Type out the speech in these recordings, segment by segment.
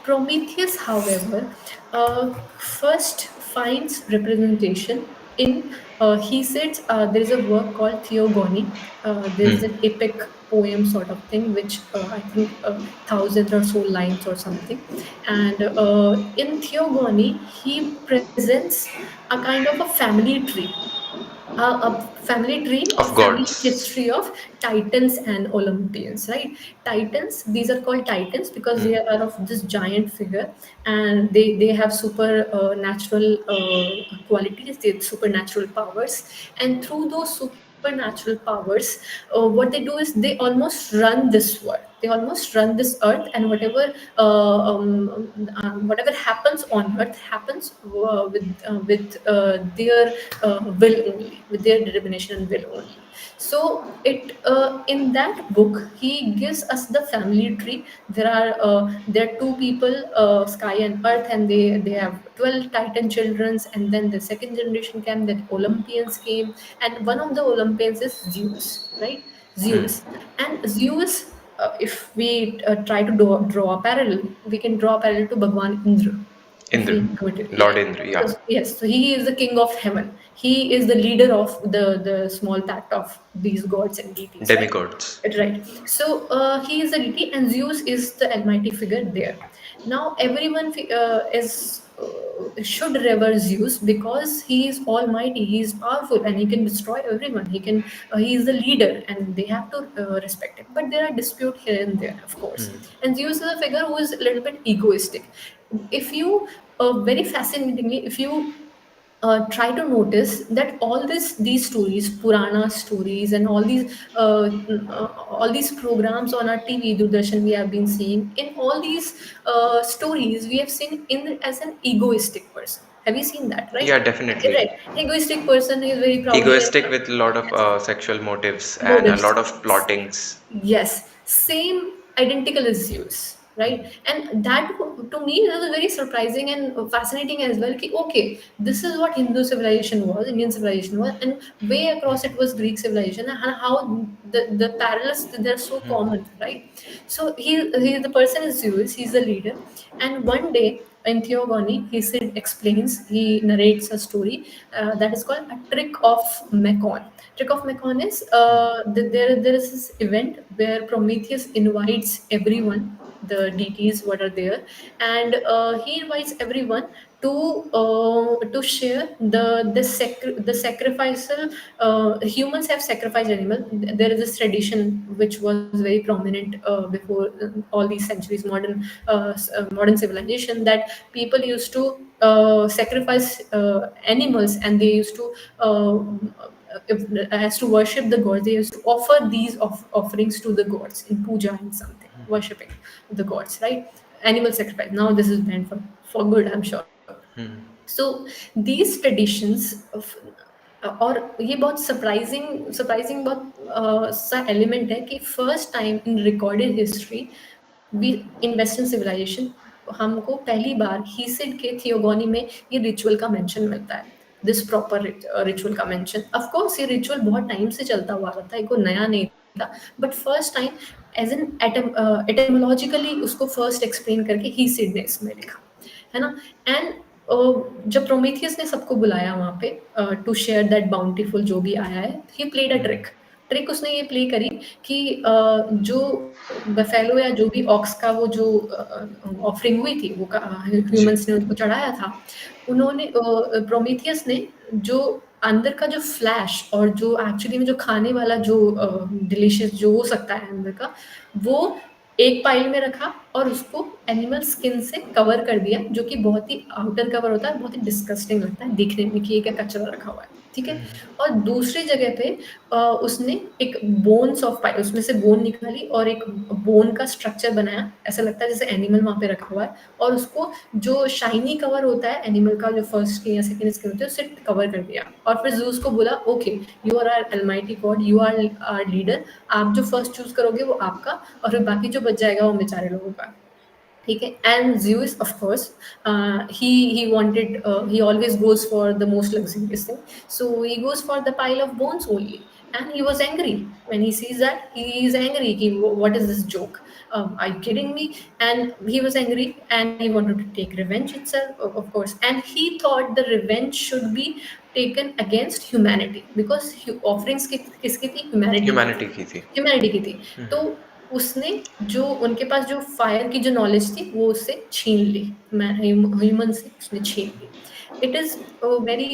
Prometheus, however, first finds representation in he says there is a work called Theogony. There's an epic poem sort of thing, which I think thousand or so lines or something. And in Theogony, he presents a kind of a family tree, a family tree or Of family gods. history of Titans and Olympians, right? Titans, these are called Titans because they are of this giant figure, and they have super natural qualities, they have supernatural powers, and through those supernatural powers, what they do is they almost run this world. They almost run this earth, and whatever happens on earth happens with their will only, with their determination and will only. So in that book he gives us the family tree. There are two people, sky and earth, and they have 12 titan children, and then the second generation came, that Olympians came, and one of the Olympians is Zeus, right? Zeus. And Zeus, if we try to draw a parallel, we can draw a parallel to Bhagwan Indra. If Indra. we go to, yeah, Lord Indra, yeah. because yes, so he is the king of heaven. He is the leader of the small pact of these gods and deities, right? Demigods. Right. So he is the deity, and Zeus is the almighty figure there. Now everyone is should revere Zeus because he is almighty, he is powerful, and he can destroy everyone. He is the leader, and they have to respect him. But there are dispute here and there, of course. And Zeus is a figure who is a little bit egoistic. If you very fascinatingly, if you try to notice that these stories, Purana stories, and all these programs on our TV, Doordarshan, we have been seeing. In all these stories, we have seen in as an egoistic person. Have you seen that? Yeah, Right, definitely. right. Egoistic person is very proud of Egoistic himself. with a lot of Yes. sexual motives and a Motives. lot of plottings. Yes, same identical as Zeus, right? And that to me it was very surprising and fascinating as well. Ki, okay, this is what Hindu civilization was, Indian civilization was, and way across it was Greek civilization, and how the parallels they're so common, right? So he the person is Zeus, he's the leader, and one day in Theogony, he narrates a story that is called a trick of Macon. Trick of Macon is there is this event where Prometheus invites everyone, the deities what are there, and he invites everyone to share the sacrificial. Humans have sacrificed animal. There is this tradition which was very prominent before all these centuries, modern civilization, that people used to sacrifice animals, and they used to as to worship the gods. They used to offer these offerings to the gods in puja and something, worshipping the gods, right? Animal sacrifice. Now this is meant for good, I'm sure. So these traditions of और ये बहुत surprising बहुत सा element है कि first time in recorded history we in western civilization हमको पहली बार हीसिड के थियोगोनी में ये रिचुअल का मेंशन मिलता है, दिस प्रॉपर रिचुअल का मेंशन. ऑफ कोर्स ये रिचुअल बहुत टाइम से चलता हुआ आ रहा था, ये कोई नया नहीं था, but first time as an etymologically उसको फर्स्ट एक्सप्लेन करके हीसिड ने इसमें लिखा, है ना. एंड जब प्रोमीथियस ने सबको बुलाया वहाँ पे टू शेयर दैट बाउंटीफुल जो भी आया है, he played a trick. Trick उसने ये प्ले करी कि जो बफेलो या जो भी ऑक्स का वो जो ऑफरिंग हुई थी, वो जी. ह्यूमंस ने उनको चढ़ाया था, उन्होंने प्रोमीथियस ने जो अंदर का जो फ्लैश और जो एक्चुअली में जो खाने वाला जो डिलीशियस जो हो सकता है अंदर का, वो एक पाइल में रखा और उसको एनिमल स्किन से कवर कर दिया, जो कि बहुत ही आउटर कवर होता है, बहुत ही डिस्गस्टिंग लगता है देखने में कि ये क्या कचरा रखा हुआ है, ठीक है. और दूसरी जगह पे उसने एक बोन्स ऑफ पाइल, उसमें से बोन निकाली और एक बोन का स्ट्रक्चर बनाया, ऐसा लगता है जैसे एनिमल वहाँ पे रखा हुआ है, और उसको जो शाइनी कवर होता है एनिमल का, जो फर्स्ट स्किन या सेकंड स्किन होता है, उससे कवर कर दिया. और फिर जूस को बोला, okay you are our almighty God, you are our leader, आप जो फर्स्ट चूज करोगे वो आपका, और फिर बाकी जो बच जाएगा वो बेचारे लोगों का, ठीक है. And Zeus, of course, he always goes for the most luxurious thing, so he goes for the pile of bones only. and he was angry when he sees that. He is angry. What is this joke? Are you kidding me? And he was angry and he wanted to take revenge itself, of course. And he thought the revenge should be taken against humanity, because offerings किसकी थी? Humanity की humanity थी, की थी। Humanity की थी। तो उसने जो उनके पास जो फायर की जो नॉलेज थी वो उससे छीन ली, ह्यूमन से उसने छीन ली। It is very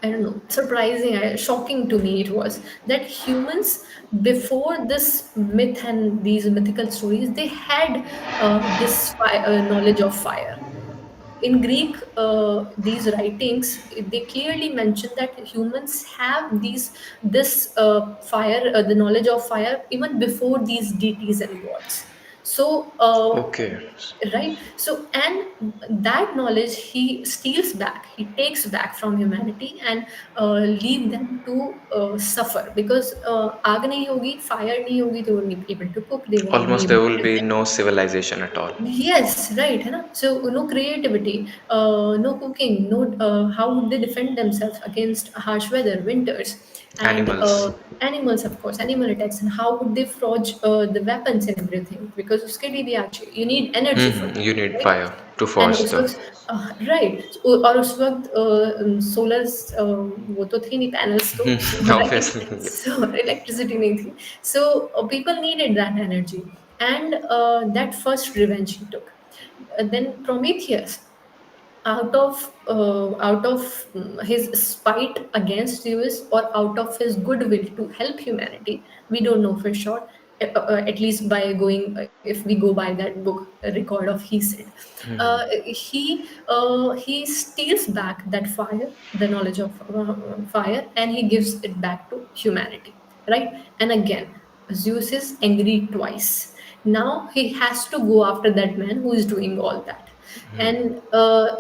I don't know, surprising, shocking to me it was that humans, before this myth and these mythical stories, they had this knowledge of fire. In Greek, these writings they clearly mention that humans have this fire, the knowledge of fire, even before these deities and gods. So, okay. right, so and that knowledge he steals back, he takes back from humanity and leave them to suffer, because आग नहीं होगी, fire नहीं होगी, they won't be able to cook, they won't be almost there able will to be live. No civilization at all. Yes, right, है ना? So no creativity, no cooking, no how would they defend themselves against harsh weather, winters, and animals. animals, of course, animal attacks, and how would they forge the weapons and everything? Because उसके लिए भी actually you need energy for you that, need right? Fire to And forge उस the. वक्त right, और उस वक्त solar वो तो थी नहीं, पैनल्स तो राइट, ऑब्वियसली। सो इलेक्ट्रिसिटी नहीं थी, so people needed that energy, and that first revenge he took. Then Prometheus, out of his spite against Zeus, or out of his goodwill to help humanity, we don't know for sure. At least by going, if we go by that book record of he said, he steals back that fire, the knowledge of fire, and he gives it back to humanity, right? And again, Zeus is angry twice. Now he has to go after that man who is doing all that, and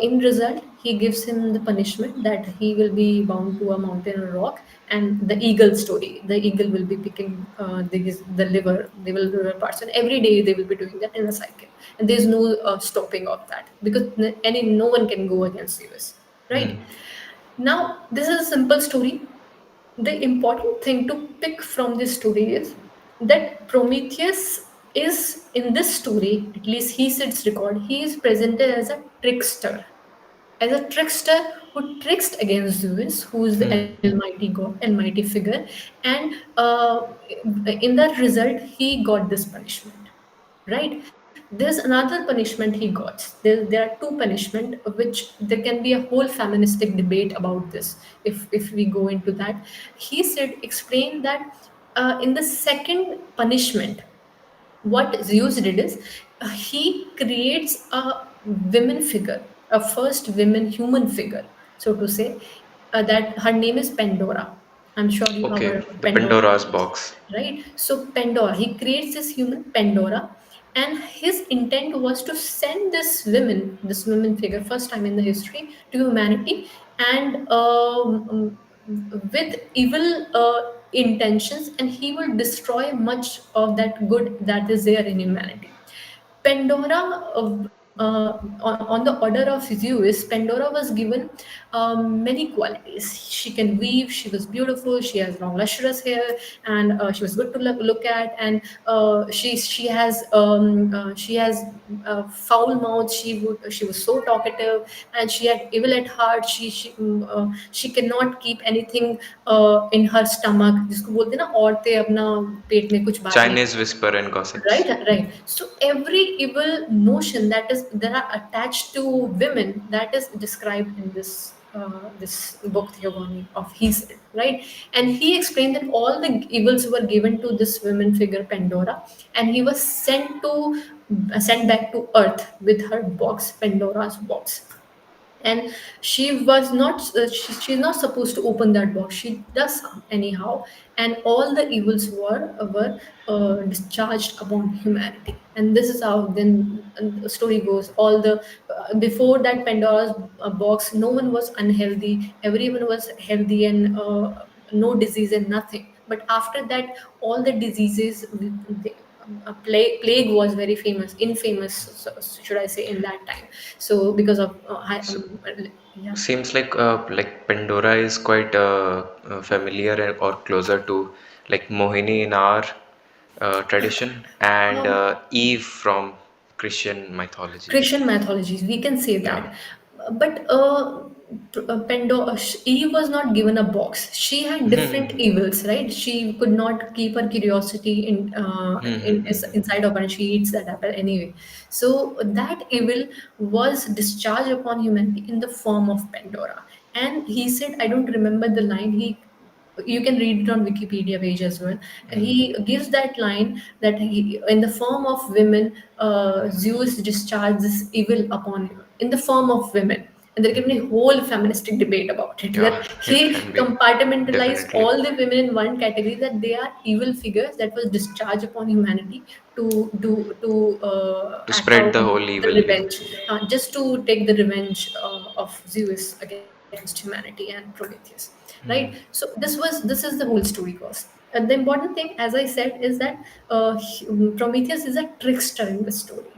in result he gives him the punishment that he will be bound to a mountain or rock, and the eagle story, the eagle will be picking the liver, they will liver parts, and every day they will be doing that in a cycle, and there's no stopping of that, because no one can go against us, right? Now this is a simple story. The important thing to pick from this story is that Prometheus is, in this story, at least he sits record, he is presented as a trickster who tricked against Zeus, who is the almighty god, almighty figure, and in that result, he got this punishment, right? There's another punishment he got. There are two punishment, which there can be a whole feministic debate about this. If we go into that, he said explain that in the second punishment, what Zeus did is he creates a women figure, a first women human figure, so to say, that her name is Pandora. I'm sure you have okay, heard of the Pandora, Pandora's box. right? So Pandora, he creates this human Pandora, and his intent was to send this women figure, first time in the history, to humanity, and with evil intentions, and he will destroy much of that good that is there in humanity. Pandora, on the order of Zeus, Pandora was given many qualities. She can weave, she was beautiful, she has long, lustrous hair, and she was good to look at. And she has foul mouth. She was so talkative, and she had evil at heart. She cannot keep anything in her stomach. जिसको बोलते हैं ना, औरतें अपना पेट में कुछ बात नहीं, Chinese whisper and gossips. right, right. So every evil notion that are attached to women, that is described in this book theogony of Hesiod, right? And he explained that all the evils were given to this women figure Pandora, and he was sent back to earth with her box, Pandora's box. And she was not she's not supposed to open that box. She does anyhow, and all the evils were discharged upon humanity. And this is how then the story goes. All the before that Pandora's box, no one was unhealthy, everyone was healthy, and no disease and nothing. But after that, all the diseases, plague was very famous, infamous, should I say, in that time. So because of So yeah. seems like Pandora is quite familiar or closer to like Mohini in our tradition, and Um, Eve from Christian mythology. Christian mythologies, we can say Yeah. that. But Pandora, Eve was not given a box. She had different Hmm. evils, right? She could not keep her curiosity inside of her, and she eats that apple anyway. So that evil was discharged upon humanity in the form of Pandora. And he said, I don't remember the line. You can read it on Wikipedia page as well. He gives that line that in the form of women, Zeus discharged this evil upon you in the form of women. And they're giving a whole feministic debate about it, Yeah, that it he can be compartmentalized definitely all the women in one category, that they are evil figures that was discharged upon humanity to to act spread out the whole the evil. revenge, just to take the revenge of Zeus against humanity and Prometheus, right? So this is the whole story goes. And the important thing, as I said, is that Prometheus is a trickster in the story.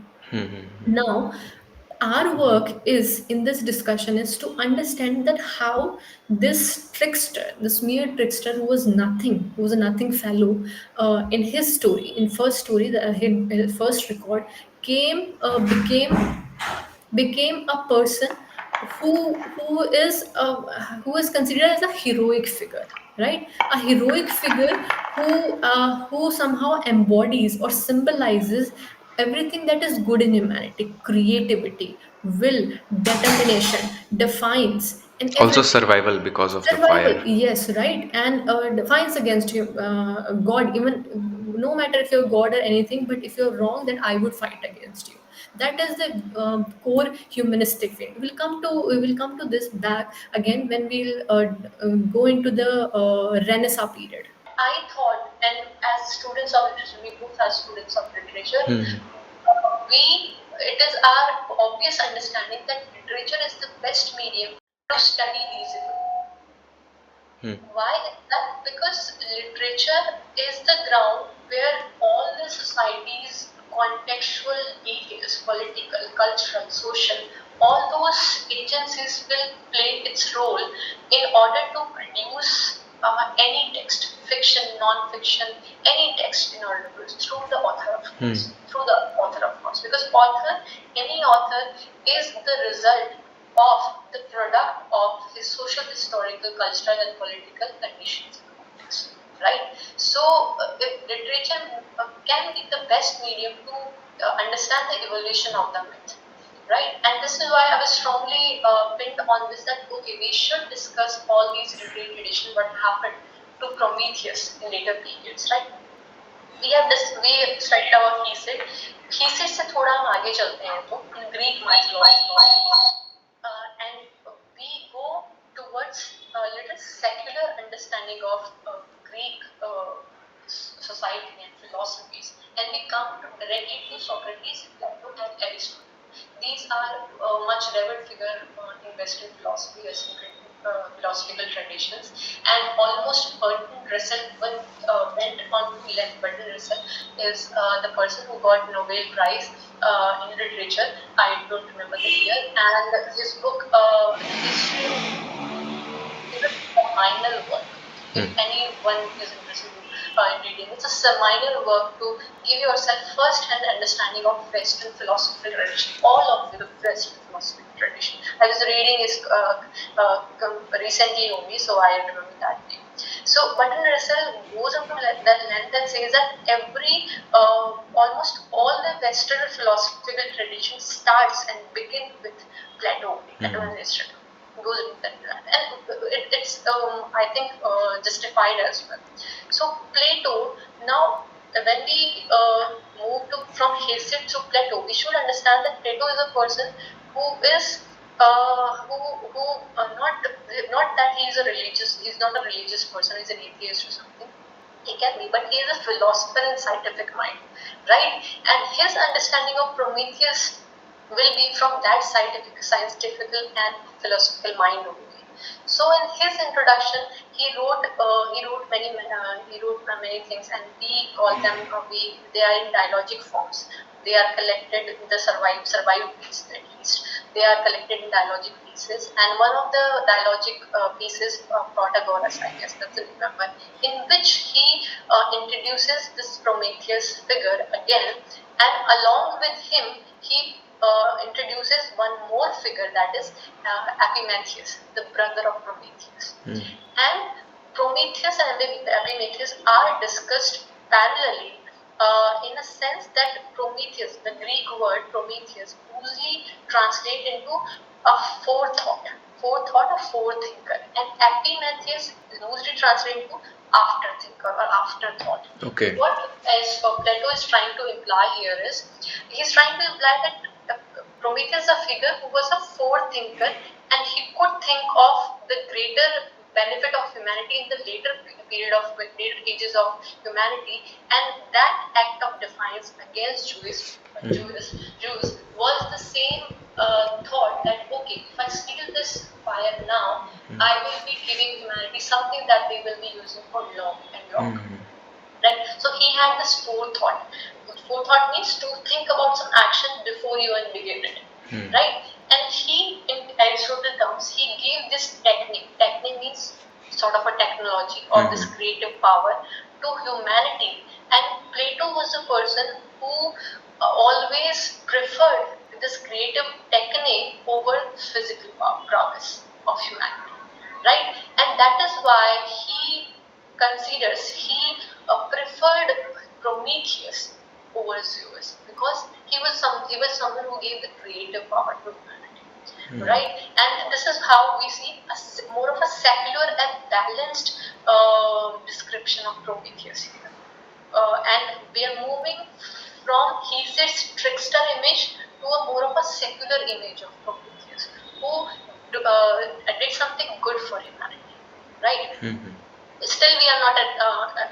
Now, our work is in this discussion is to understand that how this trickster, this mere trickster who was nothing, who was a nothing fellow, in his story, in first story, his first record, came became a person who is considered as a heroic figure, right? A heroic figure who somehow embodies or symbolizes everything that is good in humanity: creativity, will, determination, defiance, and Also everything. survival because of the Survival, fire. yes, right, and defiance against you, God. Even no matter if you're God or anything, but if you're wrong, then I would fight against you. That is the core humanistic way. We will come to this back again when we'll go into the Renaissance period. I thought, and as students of literature, we both are students of literature, we it is our obvious understanding that literature is the best medium to study these events. Why is that? Because literature is the ground where all the society's contextual details, political, cultural, social, all those agencies will play its role in order to produce any text, fiction, non-fiction, any text in order to produce through the author, of course, through the author, of course, because any author is the result of the product of his social, historical, cultural, and political conditions and context, right? So, if literature can be the best medium to understand the evolution of the myth, right? And this is why I was strongly pinned on this, that okay, we should discuss all these literary traditions, what happened to Prometheus in later periods, right? We studied about Hesiod. Hesiod से थोड़ा हम आगे चलते हैं तो in Greek mythology, and we go towards a little secular understanding of Greek society and philosophies, and we come directly to Socrates, Plato, and Aristotle. These are much revered figure in Western philosophy as philosophical traditions, and almost Bertrand Russell went on to left. Bertrand Russell is the person who got Nobel Prize in literature. I don't remember the year, and his book, The History of is a seminal work. If anyone is interested in reading, it's a seminal work to give yourself first-hand understanding of Western philosophical tradition, all of the Western philosophical tradition. I was reading his recently only, so I remember that name. So Bertrand Russell goes up to that length and says that almost all the Western philosophical tradition starts and begin with Plato, Plato and Aristotle. Goes with that, and it's I think justified as well. So Plato now. When we move from Hesiod to Plato, we should understand that Plato is a person who is who not that he is a religious, he's not a religious person, he's an atheist or something. He can be, but he is a philosopher and scientific mind, right? And his understanding of Prometheus will be from that scientific and philosophical mind only. So in his introduction, he wrote many things, and we call them they are in dialogic forms. They are collected in the survived piece at least. They are collected in dialogic pieces, and one of the dialogic pieces, Protagoras, I guess that's the number, in which he introduces this Prometheus figure again, and along with him, he introduces one more figure, that is Epimetheus, the brother of Prometheus. And Prometheus and Epimetheus are discussed parallelly in a sense that Prometheus, the Greek word Prometheus, loosely translates into a forethought, a forethinker, and Epimetheus loosely translates into afterthinker or afterthought. Okay. What as Plato is trying to imply here is, he's trying to imply that Prometheus is a figure who was a forethinker, and he could think of the greater benefit of humanity in the later ages of humanity, and that act of defiance against Jews was the same thought that, okay, if I steal this fire now, I will be giving humanity something that they will be using for long and long. Right? So he had this forethought. Forethought means to think about some action before you begin it. Right? And he, in Aristotle terms, he gave this technique. Technique means sort of a technology or this creative power to humanity. And Plato was a person who always preferred this creative technique over physical prowess of humanity. Right? And that is why he preferred Prometheus over Zeus, because he was someone who gave the creative power to humanity, right? And this is how we see more of a secular and balanced description of Prometheus here. And we are moving from Hesiod's trickster image to a more of a secular image of Prometheus, who did something good for humanity, right? Still, we are not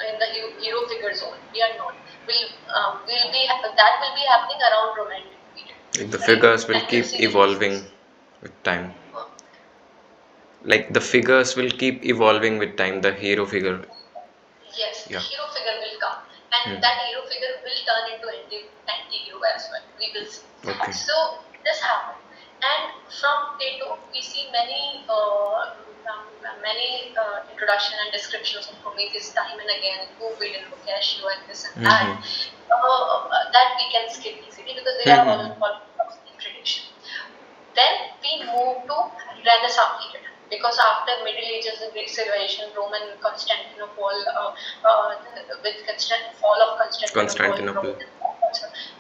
in the hero figure zone. We are not. That will be happening around romantic period. Like the right? figures will And keep evolving with time. Like the figures will keep evolving with time, the hero figure. Yes, the Yeah. hero figure will come, and that hero figure will turn into anti-hero as well. We will see. Okay. So this happened, and from Plato we see many introduction and descriptions of Prometheus time and again, who will Boccaccio and this and that. That we can skip easily because they are all in tradition. Then we move to Renaissance period, because after Middle Ages and Greek civilization, Roman Constantinople, with fall of Constantinople.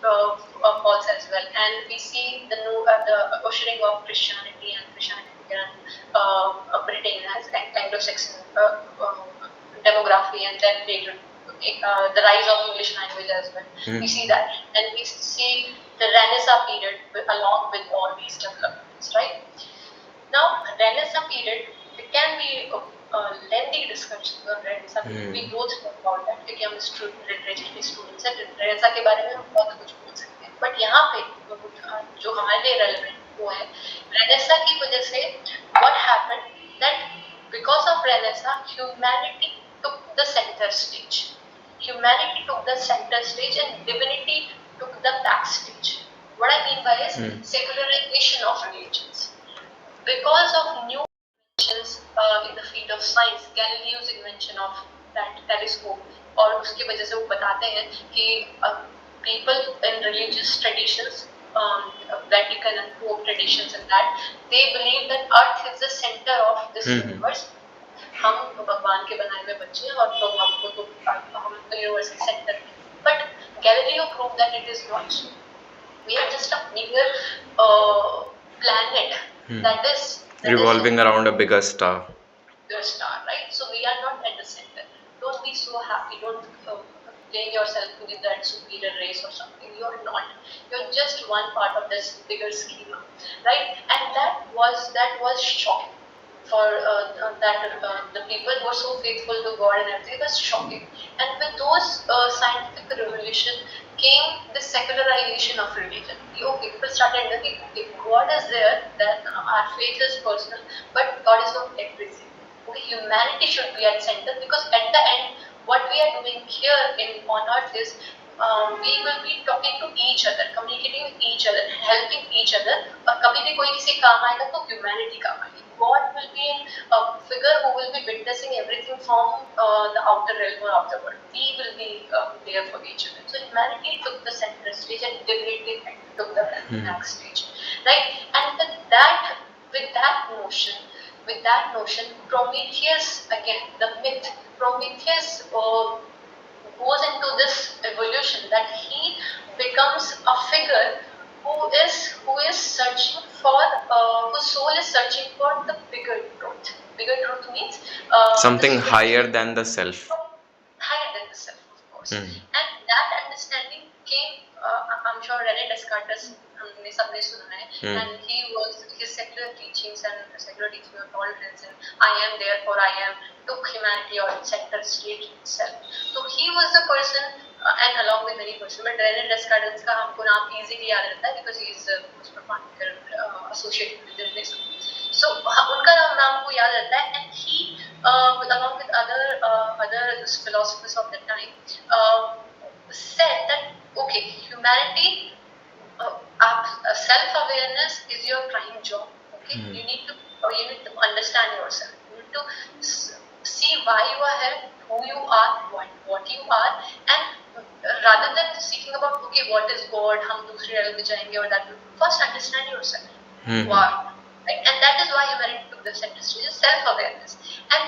Roman falls as well, and we see the ushering of Christianity, and Christianity began Britain as Anglo-Saxon demography, and then later the rise of English language as well. We see that, and we see the Renaissance period along with all these developments, right? Now, Renaissance period, it can be a lengthy discussion on Renaissance period. We both know about that क्योंकि हम literature students हैं, Renaissance के बारे में हम बहुत कुछ बोल सकते हैं. बट यहाँ पे जो हमारे लिए रेलेवेंट वो है Renaissance की वजह से what happened that because of Renaissance, humanity took the center stage. Humanity took the center stage and divinity took the backstage. What I mean by is secularization of religions. Because of new inventions in the field of science, Galileo's invention of that telescope, और उसकी वजह से वो बताते हैं कि people in religious traditions, Vatican and Pope traditions and that, they believe that Earth is the center of this universe. हम भगवान के बनाए हुए बच्चे हैं और तो हमको तो हम यूनिवर्स के सेंटर में. But Galileo proved that it is not so. We are just a bigger planet that is revolving around a bigger star. Right? So we are not at the center. Don't be so happy. Don't blame yourself to be that superior race or something. You are not. You're just one part of this bigger schema, right? And that was shocking for the people who were so faithful to God and everything. It was shocking. And with those scientific revolution came the secularization of religion. Okay, people started looking, okay, God is there, then our faith is personal, but God is not everything. Okay, humanity should be at center because at the end, what we are doing here in on earth is we will be talking to each other, communicating with each other, helping each other. और कभी भी कोई किसी काम आएगा तो humanity काम आएगी. God will be a figure who will be witnessing everything from the outer realm or outer world. We will be there for each other. So humanity took the center stage and divinity took the back stage, right? And with that notion, Prometheus again, the myth, Prometheus goes into this evolution that he becomes a figure who is searching for whose soul is searching for the bigger truth. Bigger truth means the Something higher spiritual, than the self. higher than the self, of course. Hmm. And that understanding came, I'm sure René Descartes हमने सबने सुना है, Hmm. and he was his secular teachings and secular teaching of tolerance and I am therefore I am took humanity or center stage itself. So he was the person, and along with many persons, but René Descartes का हमको नाम easily याद रहता है because he is most profound associated with Renaissance. So उनका नाम को याद रहता है, and he along with other philosophers of the time said that okay, humanity self-awareness is your prime job. Okay, you need to understand yourself. You need to see why you are here, who you are, what you are, and rather than seeking about okay, what is God, हम दूसरे level पे जाएंगे or that, first understand yourself. Why? Right? And that is why humanity took the center stage is self-awareness. And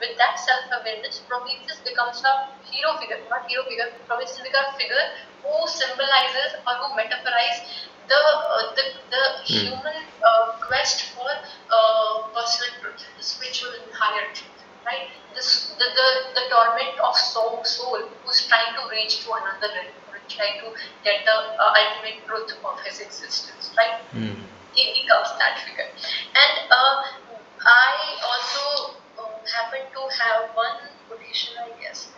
with that self-awareness, Prometheus becomes a hero figure, not hero figure. Prometheus becomes a figure who symbolizes or who metaphorize the human quest for personal truth, the spiritual and higher truth, right? The torment of soul who's trying to reach to another realm, or trying to get the ultimate truth of his existence, right? He becomes that figure. And I also happen to have one quotation, I guess.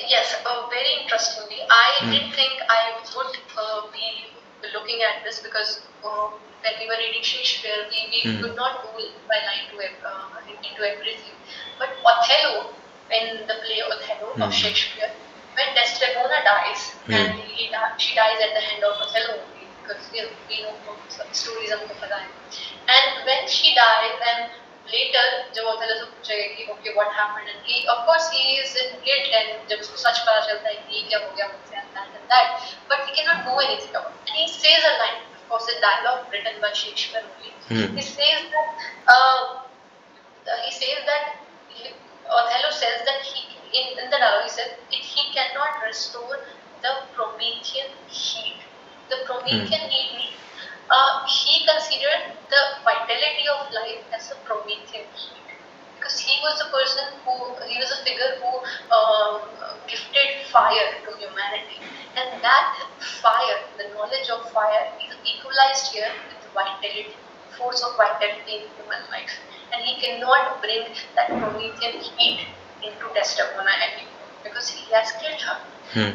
Yes, very interestingly, I didn't think I would be looking at this because when we were reading Shakespeare, we could not go by line into everything. But Othello, in the play Othello of Shakespeare, when Desdemona dies and she dies at the hand of Othello only, because we know from stories of the and when she dies and later जब Othello से पूछेगा कि okay what happened and he of course he is in guilt and जब उसको सच पता चलता है कि ये क्या हो गया मुझसे and that but he cannot do anything about it and he says a line of course a dialogue written by Shakespeare only he says that Othello says that in the dialogue he said he cannot restore the Promethean heat. The Promethean heat means he considered the vitality of life as a Promethean heat because he was a person he was a figure who gifted fire to humanity, and that fire, the knowledge of fire, is equalized here with vitality, force of vitality in human life, and he cannot bring that Promethean heat into Desdemona anymore because he has killed her,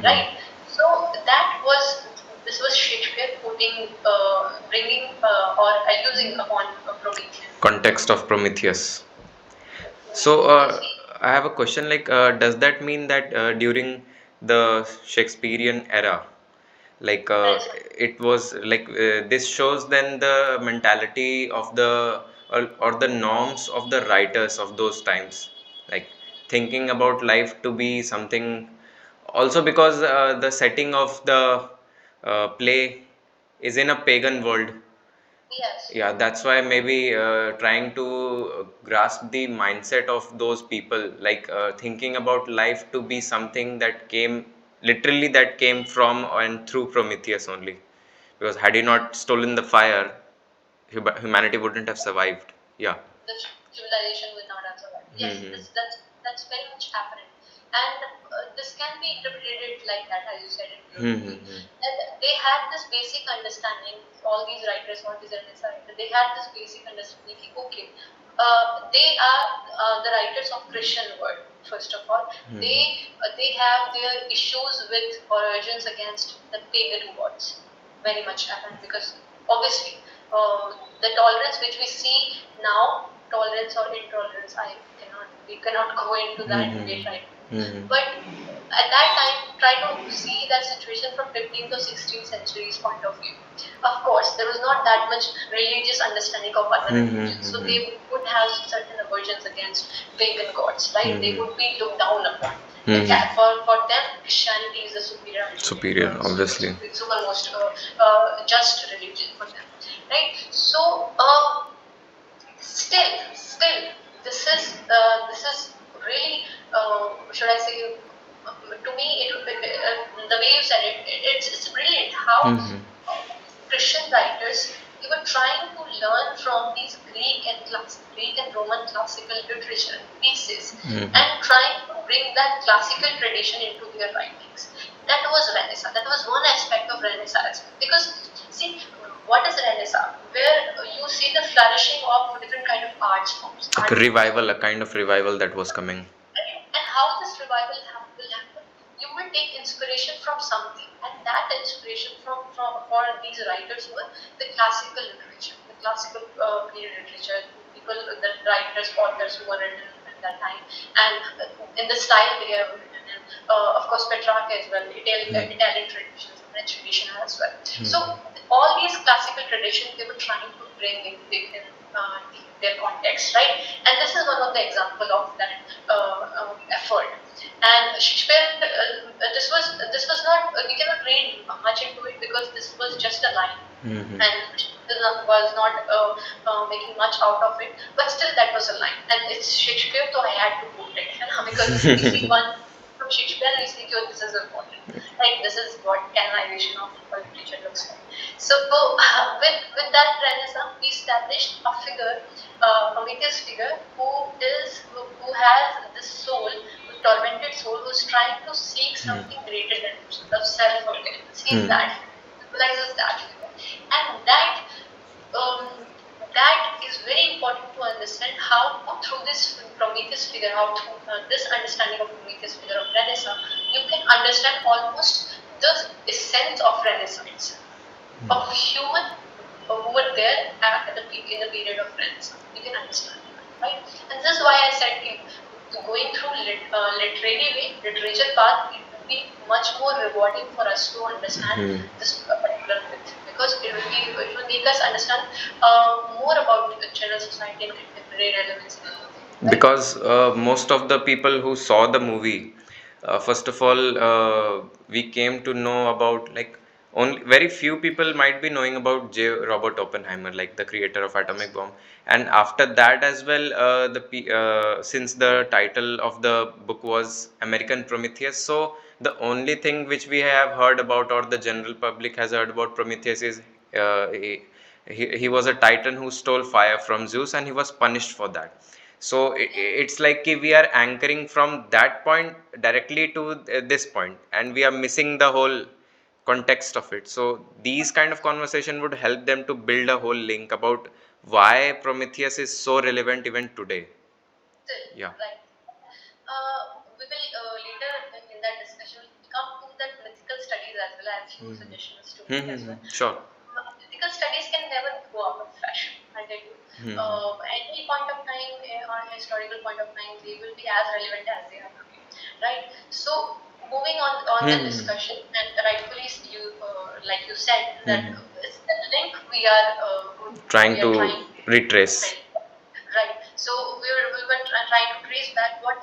right? So this was Shakespeare quoting, bringing or using upon Prometheus. Context of Prometheus. So, Because he, I have a question like, does that mean that during the Shakespearean era, like that is it was like this shows then the mentality of or the norms of the writers of those times, like thinking about life to be something, also because the setting of the play is in a pagan world. yes, Yeah, that's why maybe trying to grasp the mindset of those people, like thinking about life to be something that came literally that came from and through Prometheus only. Because had he not stolen the fire, humanity wouldn't have survived. Yeah. the civilization will not have survived. Yes, Hmm. that's very much happening, and this can be interpreted like that, as you said it Hmm. beautifully. That they had this basic understanding. All these writers, all these writers, they had this basic understanding. Okay, they are the writers of Christian world. First of all, they have their issues with or urgings against the pagan gods very much happened because obviously the tolerance which we see now, tolerance or intolerance, we cannot go into that debate right now. But at that time, try to see that situation from 15th or 16th century's point of view. Of course, there was not that much religious understanding of other religions, so they would have certain aversions against pagan gods, right? They would be looked down upon. For them, Christianity is the superior, Superior, obviously. supermost just religion for them, right? So, still, this is really, should I say, to me, the way you said it, it's brilliant how Christian writers, they were trying to learn from these Greek and Roman classical literature pieces and trying to bring that classical tradition into their writings. That was Renaissance. That was one aspect of Renaissance. Because see, what is Renaissance? Where you see the flourishing of different kind of arts forms. Like a revival, a kind of revival that was coming. And how this revival will happen? You will take inspiration from something, and that inspiration from for these writers were the classical literature, the classical period literature, people, the writers, authors who were written at that time, and in the style they have written, and of course Petrarch as well, Italian traditions, French tradition as well. So all these classical traditions they were trying to bring in their context, right? And this is one of the example of that effort. And Shakespeare, this was not we cannot read much into it because this was just a line, and Shakespeare was not making much out of it. But still, that was a line, and it's Shakespeare, so I had to quote it, because if we see one from Shakespeare, we think, oh, this is important. Like this is what canonization of literature looks like. So with that Renaissance, we established a figure, Prometheus figure, who has this soul, tormented soul, who's trying to seek something greater than himself, self-forgiveness. He's that, symbolizes that figure, and that is very important to understand how through this Prometheus figure, how through this understanding of Prometheus figure of Renaissance, you can understand almost the essence of Renaissance, of human who were there in the period of Renaissance. You can understand that, right? And this is why I said going through literary way, literature path, it will be much more rewarding for us to understand this particular myth, because it will make us understand more about the general society and contemporary relevance. Right? Because most of the people who saw the movie, first of all, we came to know about, like, only very few people might be knowing about J. Robert Oppenheimer, like the creator of atomic bomb. And after that as well, since the title of the book was American Prometheus, so the only thing which we have heard about, or the general public has heard about Prometheus, is he was a titan who stole fire from Zeus, and he was punished for that. So it's like we are anchoring from that point directly to this point, and we are missing the whole context of it. So these kind of conversation would help them to build a whole link about why Prometheus is so relevant even today. Yeah. Right. We will later in that discussion come to that mythical studies as well. I have few suggestions to make as well. Sure. Mythical studies can never go out of fashion, I tell you. Any point of time, or historical point of time, they will be as relevant as they are today, right? So moving on the discussion, and rightfully you like you said that it's the link we are Trying we are to trying retrace. right. So we were trying to trace back what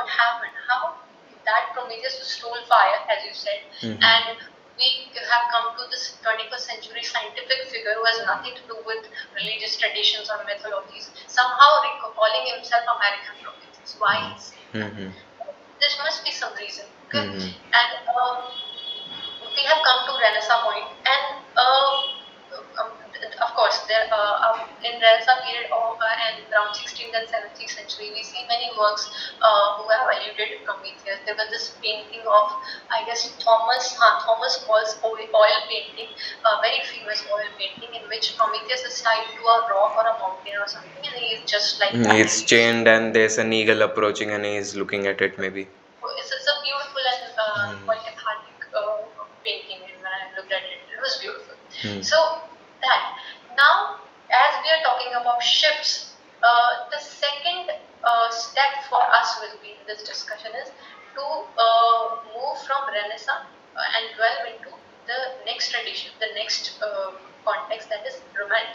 happened, how that Prometheus stole fire, as you said, and we have come to this 21st century scientific figure who has nothing to do with religious traditions or mythologies, somehow calling himself American Prometheus. Why? There must be some reason. Okay? And we have come to Renaissance point, and of course, works there in Renaissance period and around 16th and 17th century. We see many works who have alluded to Prometheus. There was this painting of, I guess, Thomas Paul's oil painting, a very famous oil painting in which Prometheus is tied to a rock or a mountain or something, and he is just like that. It's chained and there's an eagle approaching and he's looking at it maybe. It's a beautiful and quite cathartic painting, and when I looked at it, it was beautiful. Hmm. So that now, as we are talking about ships, the second step for us will be in this discussion is to move from Renaissance and delve into the next tradition, the next context, that is romantic.